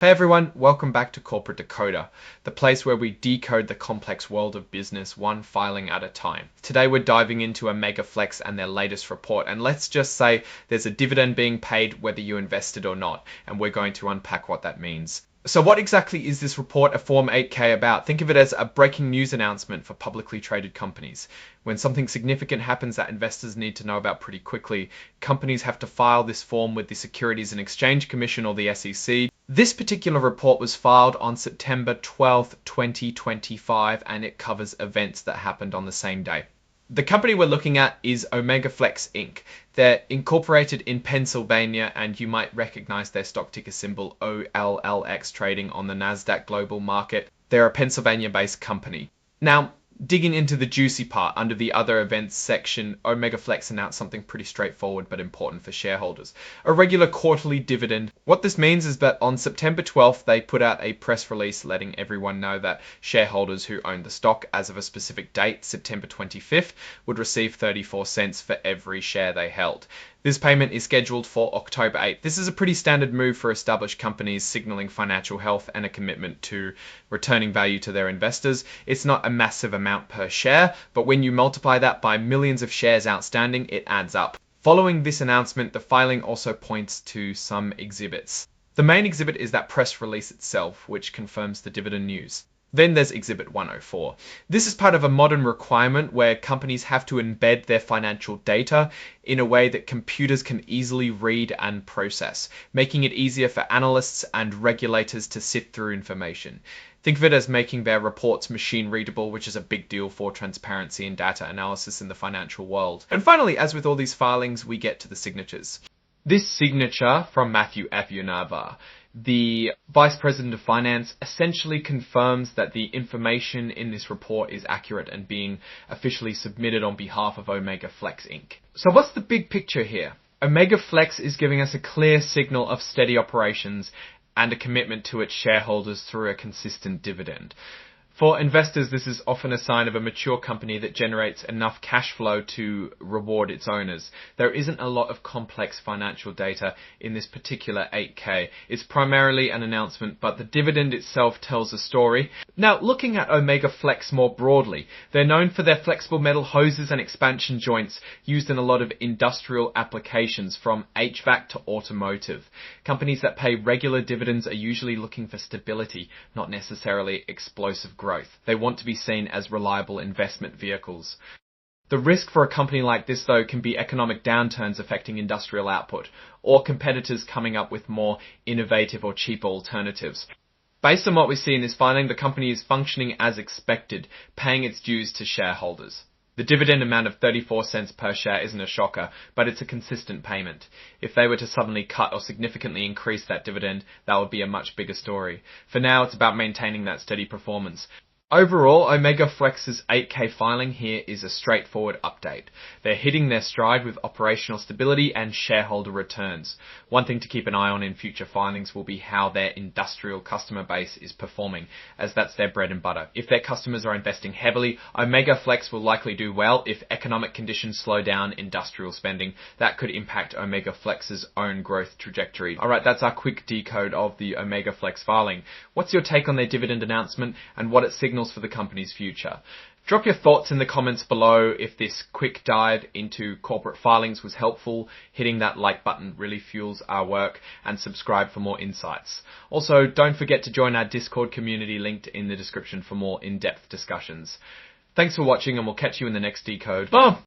Hey everyone, welcome back to Corporate Decoder, the place where we decode the complex world of business one filing at a time. Today we're diving into Omega Flex and their latest report, and let's just say there's a dividend being paid whether you invested or not, and we're going to unpack what that means. So what exactly is this report, a Form 8K, about? Think of it as a breaking news announcement for publicly traded companies. When something significant happens that investors need to know about pretty quickly, companies have to file this form with the Securities and Exchange Commission or the SEC. This particular report was filed on September 12th, 2025, and it covers events that happened on the same day. The company we're looking at is Omega Flex Inc. They're incorporated in Pennsylvania, and you might recognize their stock ticker symbol OLLX, trading on the NASDAQ Global Market. They're a Pennsylvania-based company. Now, digging into the juicy part, under the other events section, Omega Flex announced something pretty straightforward but important for shareholders. A regular quarterly dividend. What this means is that on September 12th, they put out a press release letting everyone know that shareholders who own the stock as of a specific date, September 25th, would receive 34 cents for every share they held. This payment is scheduled for October 8th. This is a pretty standard move for established companies, signaling financial health and a commitment to returning value to their investors. It's not a massive amount per share, but when you multiply that by millions of shares outstanding, it adds up. Following this announcement, the filing also points to some exhibits. The main exhibit is that press release itself, which confirms the dividend news. Then there's Exhibit 104. This is part of a modern requirement where companies have to embed their financial data in a way that computers can easily read and process, making it easier for analysts and regulators to sift through information. Think of it as making their reports machine readable, which is a big deal for transparency and data analysis in the financial world. And finally, as with all these filings, we get to the signatures. This signature from Matthew Avuyanava, the Vice President of Finance, essentially confirms that the information in this report is accurate and being officially submitted on behalf of Omega Flex Inc. So what's the big picture here? Omega Flex is giving us a clear signal of steady operations and a commitment to its shareholders through a consistent dividend. For investors, this is often a sign of a mature company that generates enough cash flow to reward its owners. There isn't a lot of complex financial data in this particular 8K. It's primarily an announcement, but the dividend itself tells a story. Now, looking at Omega Flex more broadly, they're known for their flexible metal hoses and expansion joints used in a lot of industrial applications, from HVAC to automotive. Companies that pay regular dividends are usually looking for stability, not necessarily explosive growth. They want to be seen as reliable investment vehicles. The risk for a company like this, though, can be economic downturns affecting industrial output, or competitors coming up with more innovative or cheaper alternatives. Based on what we see in this filing, the company is functioning as expected, paying its dues to shareholders. The dividend amount of 34 cents per share isn't a shocker, but it's a consistent payment. If they were to suddenly cut or significantly increase that dividend, that would be a much bigger story. For now, it's about maintaining that steady performance. Overall, Omega Flex's 8K filing here is a straightforward update. They're hitting their stride with operational stability and shareholder returns. One thing to keep an eye on in future filings will be how their industrial customer base is performing, as that's their bread and butter. If their customers are investing heavily, Omega Flex will likely do well. If economic conditions slow down industrial spending, that could impact Omega Flex's own growth trajectory. Alright, that's our quick decode of the Omega Flex filing. What's your take on their dividend announcement and what it signals for the company's future? Drop your thoughts in the comments below. If this quick dive into corporate filings was helpful, hitting that like button really fuels our work, and subscribe for more insights. Also, don't forget to join our Discord community linked in the description for more in-depth discussions. Thanks for watching, and we'll catch you in the next decode. Bye!